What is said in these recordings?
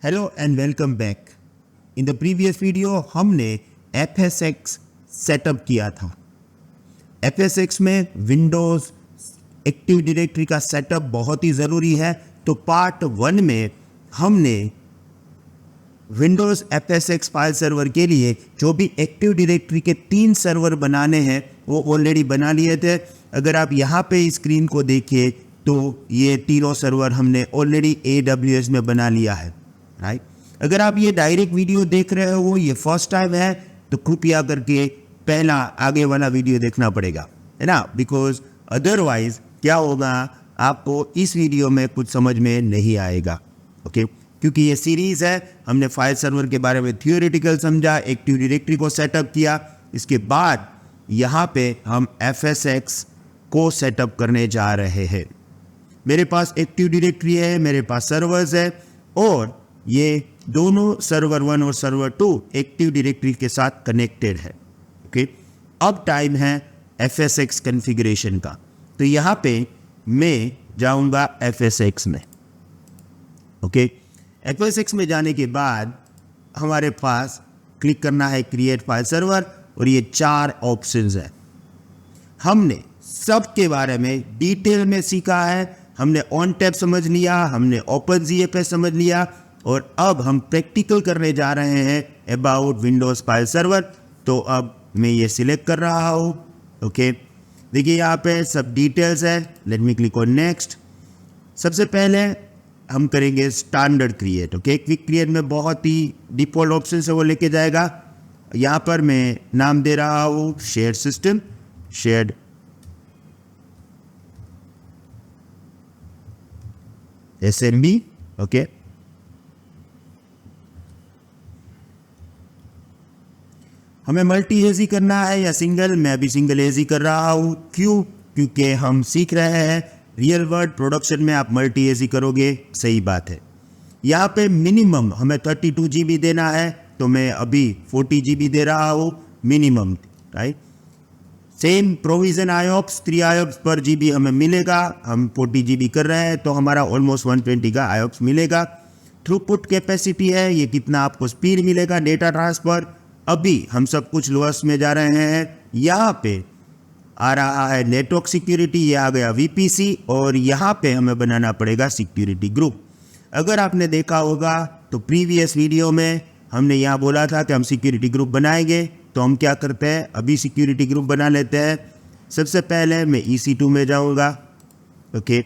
Hello and welcome back. In the previous video हमने FSX setup किया था। FSX में विंडोज़ एक्टिव डायरेक्टरी का सेटअप बहुत ही ज़रूरी है। तो पार्ट 1 में हमने विंडोज़ FSX फाइल सर्वर के लिए जो भी एक्टिव डायरेक्टरी के 3 सर्वर बनाने हैं वो ऑलरेडी बना लिए थे। अगर आप यहाँ पे स्क्रीन को देखिए तो ये तीनों सर्वर हमने ऑलरेडी AWS में बना लिया है, राइट। अगर आप ये डायरेक्ट वीडियो देख रहे हो, ये फर्स्ट टाइम है, तो कृपया करके पहला आगे वाला वीडियो देखना पड़ेगा, है ना, बिकॉज अदरवाइज क्या होगा, आपको इस वीडियो में कुछ समझ में नहीं आएगा, ओके। क्योंकि ये सीरीज़ है, हमने फाइल सर्वर के बारे में थियोरेटिकल समझा, एक्टिव डायरेक्टरी को सेटअप किया, इसके बाद यहाँ पे हम FSX को सेटअप करने जा रहे हैं। मेरे पास एक्टिव डायरेक्टरी है, मेरे पास सर्वर्स है, और ये दोनों सर्वर 1 और सर्वर 2 एक्टिव डायरेक्टरी के साथ कनेक्टेड है, ओके। अब टाइम है FSX कॉन्फ़िगरेशन का। तो यहाँ पे मैं जाऊँगा FSX में, ओके। FSX में जाने के बाद हमारे पास क्लिक करना है क्रिएट फाइल सर्वर, और ये 4 ऑप्शंस है। हमने सब के बारे में डिटेल में सीखा है। हमने ONTAP समझ लिया, हमने OpenZFS समझ लिया, और अब हम प्रैक्टिकल करने जा रहे हैं अबाउट विंडोज़ फाइल सर्वर। तो अब मैं ये सिलेक्ट कर रहा हूँ, ओके। देखिए यहाँ पे सब डिटेल्स है। Late me click on next. सबसे पहले हम करेंगे standard create, okay. Quick create में बहुत ही डिफ़ॉल्ट ऑप्शन से वो लेके जाएगा। यहाँ पर मैं नाम दे रहा हूँ shared system, shared SMB, okay. हमें मल्टी एजी करना है या सिंगल, मैं अभी सिंगल एजी कर रहा हूँ। क्यों? क्योंकि हम सीख रहे हैं रियल वर्ल्ड प्रोडक्शन में आप मल्टी एजी करोगे, सही बात है। यहाँ पे मिनिमम हमें 32 GB देना है, तो मैं अभी 40 GB दे रहा हूँ minimum, right. Same provision IOPS 3 IOPS पर GB हमें मिलेगा। हम 40 GB कर रहे हैं तो हमारा ऑलमोस्ट 120 का IOPS मिलेगा। थ्रूपुट कैपेसिटी है, ये कितना आपको स्पीड मिलेगा डेटा ट्रांसफ़र। अभी हम सब कुछ लोएस्ट में जा रहे हैं। यहाँ पे आ रहा है नेटवर्क सिक्योरिटी, ये आ गया VPC, और यहाँ पे हमें बनाना पड़ेगा सिक्योरिटी ग्रुप। अगर आपने देखा होगा तो प्रीवियस वीडियो में हमने यहाँ बोला था कि हम सिक्योरिटी ग्रुप बनाएंगे। तो हम क्या करते हैं, अभी सिक्योरिटी ग्रुप बना लेते हैं। सबसे पहले मैं EC2 में जाऊँगा, ओके।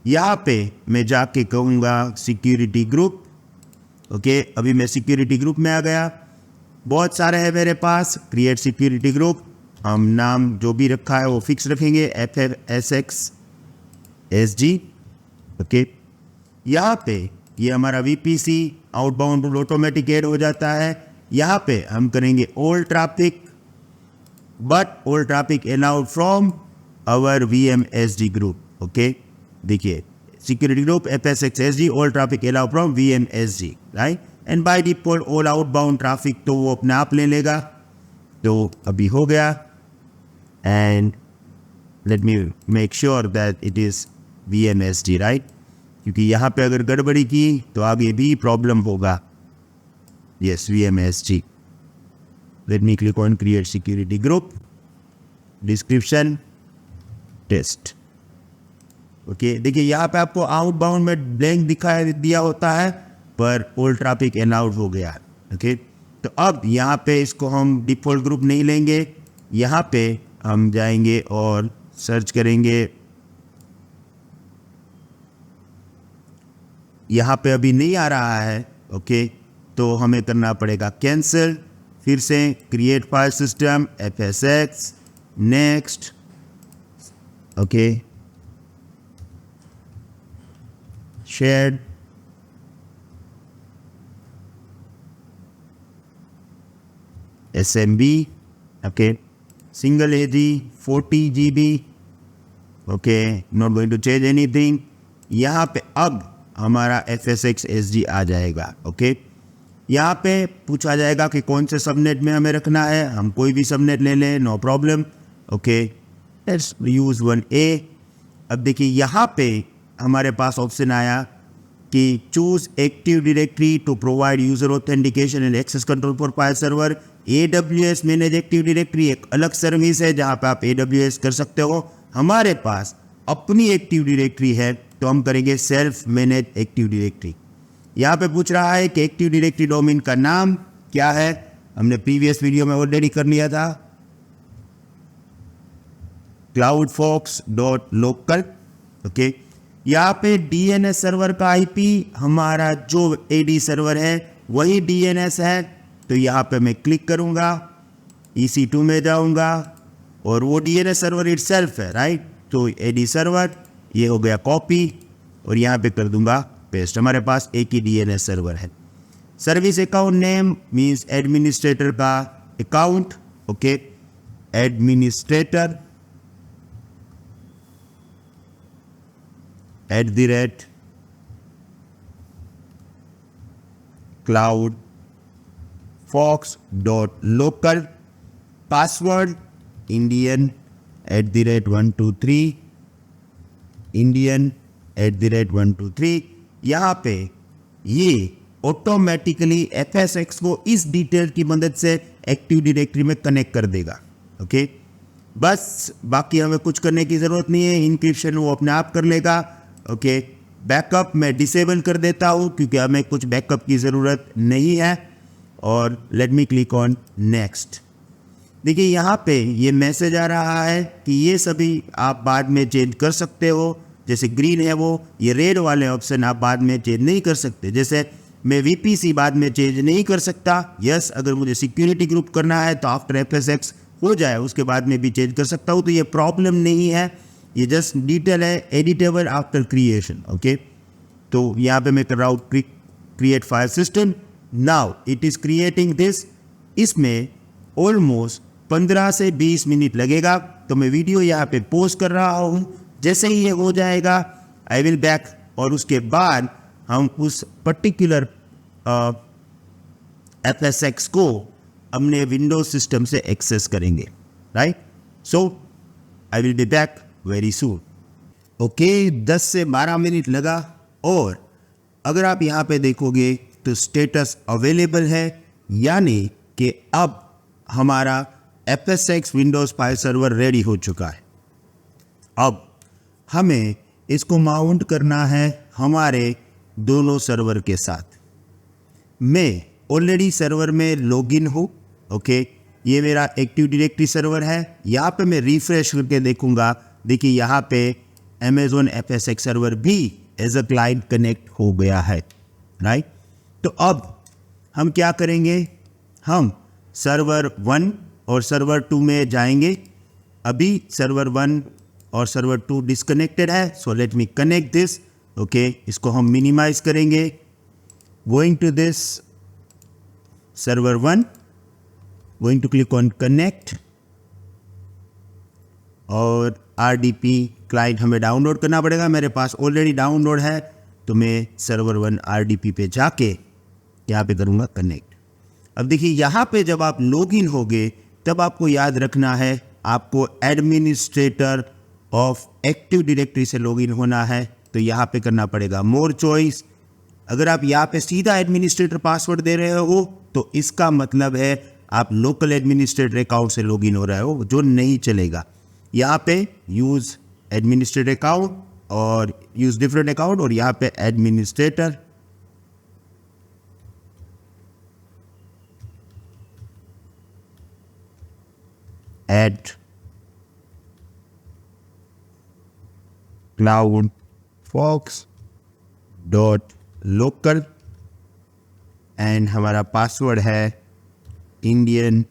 यहाँ पे मैं जाके कहूँगा सिक्योरिटी ग्रुप, ओके। अभी मैं सिक्योरिटी ग्रुप में आ गया। बहुत सारे हैं मेरे पास, क्रिएट सिक्योरिटी ग्रुप। हम नाम जो भी रखा है वो फिक्स रखेंगे, FSX SG, ओके। यहाँ पे ये हमारा VPC outbound rule automatic add हो जाता है। यहाँ पे हम करेंगे all traffic, but all traffic allowed from our VMSG group, okay. देखिए security group FSX SG, all traffic allowed from VMSG, right. And by default all outbound traffic तो वो अपने आप ले लेगा। तो अभी हो गया, and let me make sure that it is VMSG, right, क्योंकि यहाँ पे अगर गड़बड़ी की तो आगे भी प्रॉब्लम होगा। Yes, VMSG। Let me click on create security group, description test, okay. देखिए यहाँ पे आपको आउटबाउंड में ब्लैंक दिखाई दिया होता है, पर ऑल ट्रैफिक अलाउड हो गया, ओके। तो अब यहाँ पे इसको हम डिफ़ॉल्ट ग्रुप नहीं लेंगे। यहाँ पे हम जाएंगे और सर्च करेंगे। यहाँ पे अभी नहीं आ रहा है, ओके। तो हमें करना पड़ेगा कैंसिल, फिर से create file system FSX, next, okay, shared, SMB, okay, single AG 40 GB, okay, not going to change anything. यहाँ पे अब हमारा FSX SG आ जाएगा, ओके। यहाँ पे पूछा जाएगा कि कौन से सबनेट में हमें रखना है। हम कोई भी सबनेट ले लें, no problem, okay. Let's use 1A। अब देखिए यहाँ पे हमारे पास ऑप्शन आया कि choose active directory to provide user authentication and access control for file server. AWS manage active directory एक अलग सर्विस है जहां पे आप AWS कर सकते हो। हमारे पास अपनी एक्टिव डायरेक्टरी है तो हम करेंगे सेल्फ मैनेज एक्टिव डायरेक्टरी। यहाँ पे पूछ रहा है कि एक्टिव डायरेक्टरी डोमेन का नाम क्या है, हमने प्रीवियस वीडियो में ऑलरेडी कर लिया था, cloudfox.local। ओके, यहाँ पे DNS सर्वर का IP हमारा जो AD सर्वर है वही DNS है, तो यहाँ पे मैं क्लिक करूँगा, EC2 में जाऊँगा और वो DNS सर्वर इटसेल्फ है, राइट। तो AD सर्वर ये हो गया कॉपी और यहाँ पे कर दूंगा पेस्ट। हमारे पास एक ही DNS सर्वर है। Service account name means administrator का account. Okay, administrator @cloudfox.local। Password Indian @123 Indian यहाँ पे ये ऑटोमेटिकली FSX को इस डिटेल की मदद से एक्टिव डायरेक्टरी में कनेक्ट कर देगा। ओके, बस बाकी हमें कुछ करने की ज़रूरत नहीं है, इंक्रिप्शन वो अपने आप कर लेगा। ओके, बैकअप मैं डिसेबल कर देता हूँ क्योंकि हमें कुछ बैकअप की ज़रूरत नहीं है। और late me click on next. देखिए यहाँ पे ये मैसेज आ रहा है कि ये सभी आप बाद में चेंज कर सकते हो, जैसे ग्रीन है वो, ये रेड वाले ऑप्शन आप बाद में चेंज नहीं कर सकते। जैसे मैं VPC बाद में चेंज नहीं कर सकता। यस, अगर मुझे सिक्योरिटी ग्रुप करना है तो आफ्टर FSX हो जाए उसके बाद में भी चेंज कर सकता हूँ, तो ये प्रॉब्लम नहीं है, ये जस्ट डिटेल है, एडिटेबल आफ्टर क्रिएशन। ओके, तो यहाँ पे मैं कर रहा हूँ create file system. Now it is creating this. इसमें ऑलमोस्ट 15 से 20 मिनट लगेगा, तो मैं वीडियो यहाँ पे पोस्ट कर रहा हूँ। जैसे ही ये हो जाएगा आई विल बैक, और उसके बाद हम उस पर्टिकुलर FSX को अपने विंडोज सिस्टम से एक्सेस करेंगे, right. So I will be back very soon. Okay, 10 से 12 मिनट लगा, और अगर आप यहाँ पे देखोगे तो स्टेटस अवेलेबल है, यानी कि अब हमारा FSX Windows file server ready हो चुका है। अब हमें इसको माउंट करना है हमारे दोनों सर्वर के साथ। मैं ऑलरेडी सर्वर में लॉगिन हूँ। ओके, ये मेरा एक्टिव डायरेक्टरी सर्वर है। यहाँ पे मैं रिफ्रेश करके देखूँगा, देखिए यहाँ पे Amazon FSX सर्वर भी एज अ क्लाइंट कनेक्ट हो गया है, राइट। तो अब हम क्या करेंगे, हम सर्वर 1 और सर्वर 2 में जाएंगे। अभी सर्वर 1 और सर्वर 2 डिस्कनेक्टेड है, so let me connect this. Okay, इसको हम मिनिमाइज करेंगे। Going to this server 1, going to click on connect, और RDP क्लाइंट हमें डाउनलोड करना पड़ेगा। मेरे पास ऑलरेडी डाउनलोड है, तो मैं सर्वर 1 RDP पे जाके यहाँ पे करूँगा कनेक्ट। अब देखिए यहाँ पे जब आप लॉगिन होगे तब आपको याद रखना है, आपको एडमिनिस्ट्रेटर ऑफ एक्टिव डायरेक्टरी से लॉगिन होना है, तो यहाँ पे करना पड़ेगा मोर चॉइस। अगर आप यहाँ पे सीधा एडमिनिस्ट्रेटर पासवर्ड दे रहे हो तो इसका मतलब है आप लोकल एडमिनिस्ट्रेटर अकाउंट से लॉगिन हो रहे हो, जो नहीं चलेगा। यहाँ पे यूज़ एडमिनिस्ट्रेटर अकाउंट और यूज़ डिफरेंट अकाउंट, और यहाँ पे एडमिनिस्ट्रेटर at cloudfox.local, एंड हमारा पासवर्ड है Indian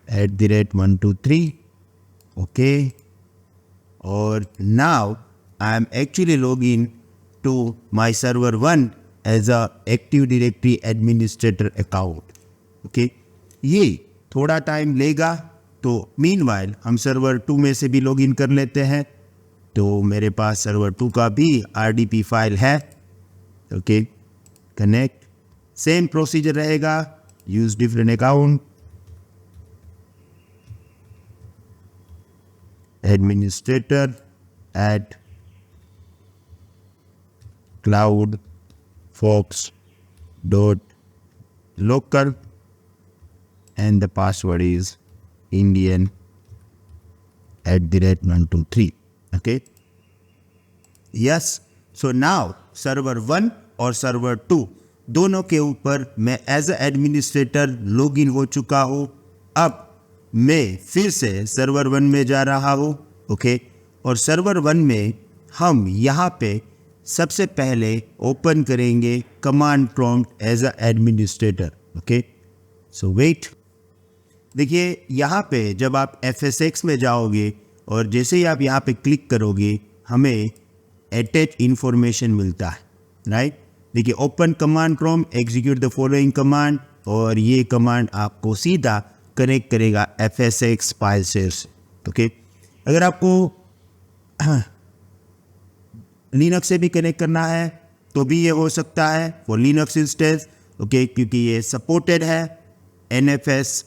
@123। ओके, और now I am actually log in to my server 1 as a active directory administrator account. Okay, ये थोड़ा टाइम लेगा, तो मीनवाइल हम सर्वर 2 में से भी लॉगिन कर लेते हैं। तो मेरे पास सर्वर 2 का भी RDP फाइल है। ओके, कनेक्ट, सेम प्रोसीजर रहेगा, use different account, administrator cloud fox dot local and the password is Indian @123. Okay. Yes. So now server 1 और सर्वर 2 दोनों के ऊपर मैं एज एडमिनिस्ट्रेटर लॉगिन हो चुका हूँ। अब मैं फिर से सर्वर 1 में जा रहा हूँ। ओके। और सर्वर 1 में हम यहाँ पे सबसे पहले ओपन करेंगे command prompt as a administrator. Okay. So wait, देखिए यहाँ पे जब आप FSX में जाओगे और जैसे ही आप यहाँ पे क्लिक करोगे हमें अटैच इंफॉर्मेशन मिलता है, राइट। देखिए open command prompt, execute the following command, और ये कमांड आपको सीधा कनेक्ट करेगा FSX फाइल शेयर से। ओके। अगर आपको लिनक्स से भी कनेक्ट करना है तो भी ये हो सकता है फॉर लिनक्स इंस्टेंस। ओके, क्योंकि ये सपोर्टेड है। NFS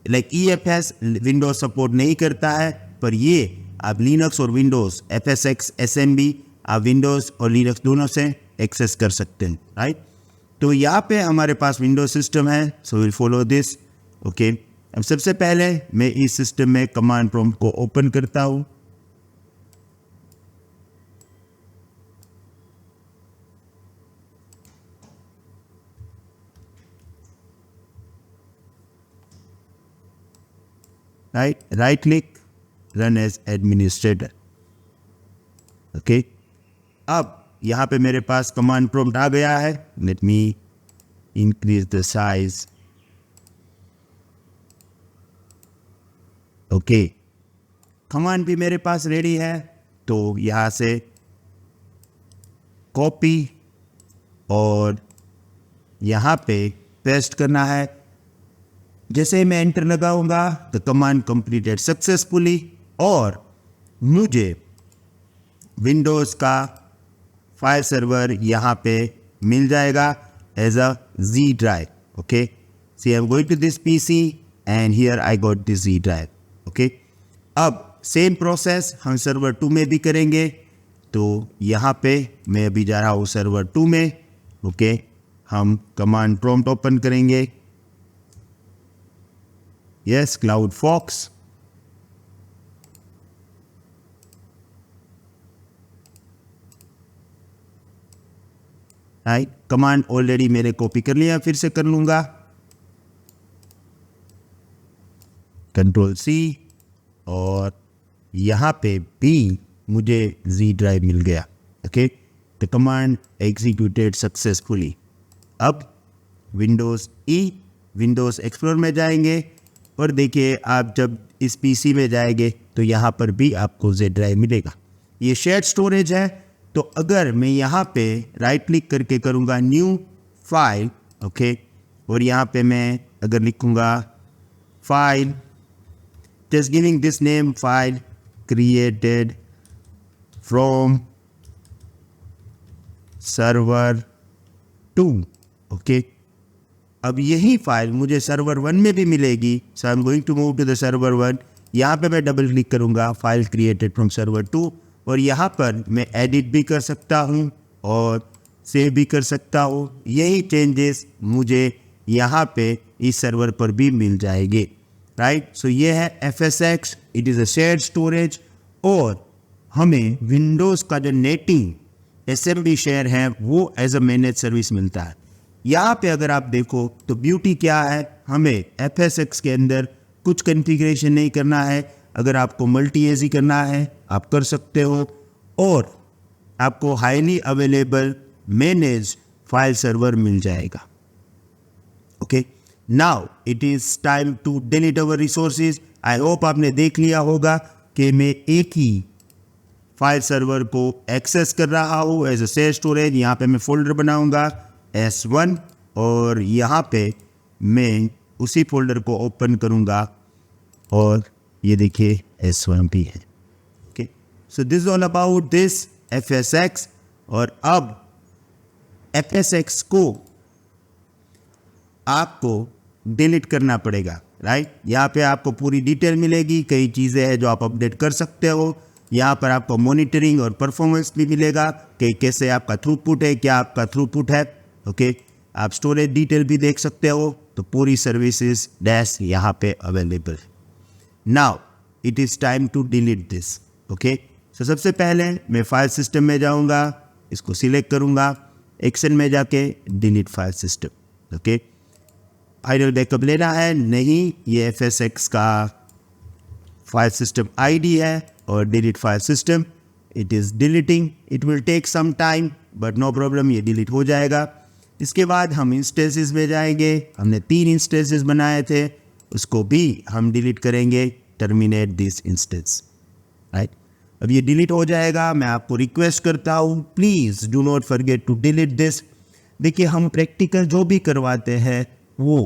like EFS Windows support नहीं करता है, पर ये आप लिनक्स और विंडोज FSX SMB आप विंडोज और लिनक्स दोनों से एक्सेस कर सकते हैं, राइट। तो यहाँ पे हमारे पास विंडोज सिस्टम है, so will follow this. Okay. अब सबसे पहले मैं इस सिस्टम में कमांड प्रॉम्प्ट को ओपन करता हूँ। Right click, run as administrator. Okay. अब यहाँ पे मेरे पास कमांड प्रॉम्प्ट आ गया है। Let me increase the size. Okay, command भी मेरे पास रेडी है, तो यहाँ से कॉपी और यहाँ पे पेस्ट करना है। जैसे ही मैं एंटर लगाऊंगा द कमांड कंप्लीटेड सक्सेसफुली और मुझे विंडोज़ का फाइल सर्वर यहाँ पे मिल जाएगा as a Z drive. Okay, see I am going to this PC and here I got this Z drive. Okay, अब सेम प्रोसेस हम सर्वर 2 में भी करेंगे, तो यहाँ पे मैं अभी जा रहा हूँ सर्वर 2 में। ओके, हम कमांड प्रॉम्प्ट ओपन करेंगे। Yes, Cloud Fox. Right, command already मैंने कॉपी कर लिया, फिर से कर लूंगा Ctrl+C और यहाँ पे भी मुझे Z ड्राइव मिल गया। Okay, the command executed successfully. अब विंडोज़ एक्सप्लोर में जाएंगे और देखिए आप जब इस PC में जाएंगे तो यहाँ पर भी आपको Z ड्राइव मिलेगा। ये शेयर्ड स्टोरेज है, तो अगर मैं यहाँ पे राइट क्लिक करके करूँगा न्यू फाइल, ओके, और यहाँ पे मैं अगर लिखूँगा file, just giving this name file created from server 2। Okay, अब यही फाइल मुझे सर्वर 1 में भी मिलेगी, so I am going to move to the server 1। यहाँ पे मैं डबल क्लिक करूँगा फाइल क्रिएटेड फ्रॉम सर्वर 2 और यहाँ पर मैं एडिट भी कर सकता हूँ और सेव भी कर सकता हूँ। यही चेंजेस मुझे यहाँ पे इस सर्वर पर भी मिल जाएंगे, राइट। सो ये है FSX, it is a shared storage और हमें विंडोज़ का जो नेटिव SMB शेयर है वो एज अ मैनेज सर्विस मिलता है। यहाँ पे अगर आप देखो तो ब्यूटी क्या है, हमें FSX के अंदर कुछ कॉन्फ़िगरेशन नहीं करना है। अगर आपको मल्टी एजी करना है आप कर सकते हो और आपको highly available manage file server मिल जाएगा। Okay, now it is time to delete our resources. I hope आपने देख लिया होगा कि मैं एक ही फाइल सर्वर को एक्सेस कर रहा हूँ एज अ शेयर स्टोरेज। यहाँ पे मैं फोल्डर बनाऊँगा S1 और यहाँ पे मैं उसी फोल्डर को ओपन करूँगा और ये देखिए S1 भी है। Okay, so this all about this FSX। और अब FSX को आपको डिलीट करना पड़ेगा, राइट। यहाँ पे आपको पूरी डिटेल मिलेगी, कई चीज़ें हैं जो आप अपडेट कर सकते हो। यहाँ पर आपको मॉनिटरिंग और परफॉर्मेंस भी मिलेगा कि कैसे आपका थ्रूपुट है, क्या आपका थ्रूपुट है। ओके, आप स्टोरेज डिटेल भी देख सकते हो। तो पूरी सर्विसेज डैश यहाँ पे अवेलेबल है। Now it is time to delete this. Okay, so सबसे पहले मैं फाइल सिस्टम में जाऊँगा, इसको सिलेक्ट करूँगा, एक्शन में जाके delete file system. Okay, final backup लेना है नहीं, ये FSX का फाइल सिस्टम आईडी है और delete file system. It is deleting, it will take some time but no problem, ये डिलीट हो जाएगा। इसके बाद हम इंस्टेंसेस में जाएंगे, हमने 3 इंस्टेंसेस बनाए थे, उसको भी हम डिलीट करेंगे, टर्मिनेट दिस इंस्टेंस। राइट, अब ये डिलीट हो जाएगा। मैं आपको रिक्वेस्ट करता हूँ please do not forget to delete this. देखिए, हम प्रैक्टिकल जो भी करवाते हैं वो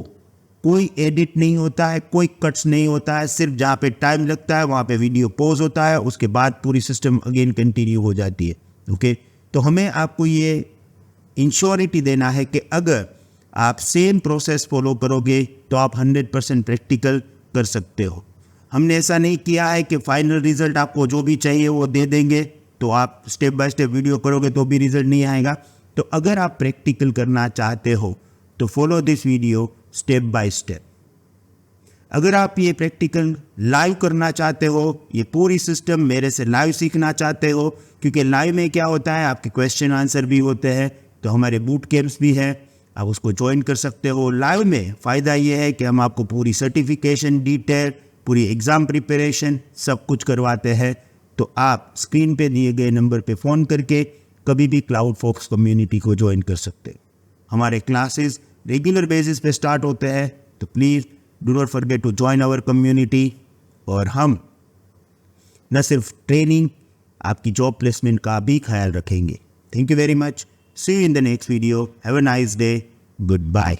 कोई एडिट नहीं होता है, कोई कट्स नहीं होता है, सिर्फ जहाँ पे टाइम लगता है वहाँ पे वीडियो पॉज होता है, उसके बाद पूरी सिस्टम अगेन कंटिन्यू हो जाती है। ओके, तो हमें आपको ये इंश्योरिटी देना है कि अगर आप सेम प्रोसेस फॉलो करोगे तो आप 100% प्रैक्टिकल कर सकते हो। हमने ऐसा नहीं किया है कि फाइनल रिजल्ट आपको जो भी चाहिए वो दे देंगे, तो आप स्टेप बाय स्टेप वीडियो करोगे तो भी रिजल्ट नहीं आएगा। तो अगर आप प्रैक्टिकल करना चाहते हो तो follow this video step by step. अगर आप ये प्रैक्टिकल लाइव करना चाहते हो, ये पूरी सिस्टम मेरे से लाइव सीखना चाहते हो, क्योंकि लाइव में क्या होता है, आपके क्वेश्चन आंसर भी होते हैं, तो हमारे बूट कैंप्स भी हैं, आप उसको ज्वाइन कर सकते हो। लाइव में फ़ायदा ये है कि हम आपको पूरी सर्टिफिकेशन डिटेल, पूरी एग्ज़ाम प्रिपरेशन सब कुछ करवाते हैं। तो आप स्क्रीन पे दिए गए नंबर पे फ़ोन करके कभी भी क्लाउड फॉक्स कम्युनिटी को ज्वाइन कर सकते हैं। हमारे क्लासेस रेगुलर बेसिस पे स्टार्ट होते हैं, तो please do not forget to join our community. और हम न सिर्फ ट्रेनिंग, आपकी जॉब प्लेसमेंट का भी ख्याल रखेंगे। Thank you very much. See you in the next video. Have a nice day. Good bye.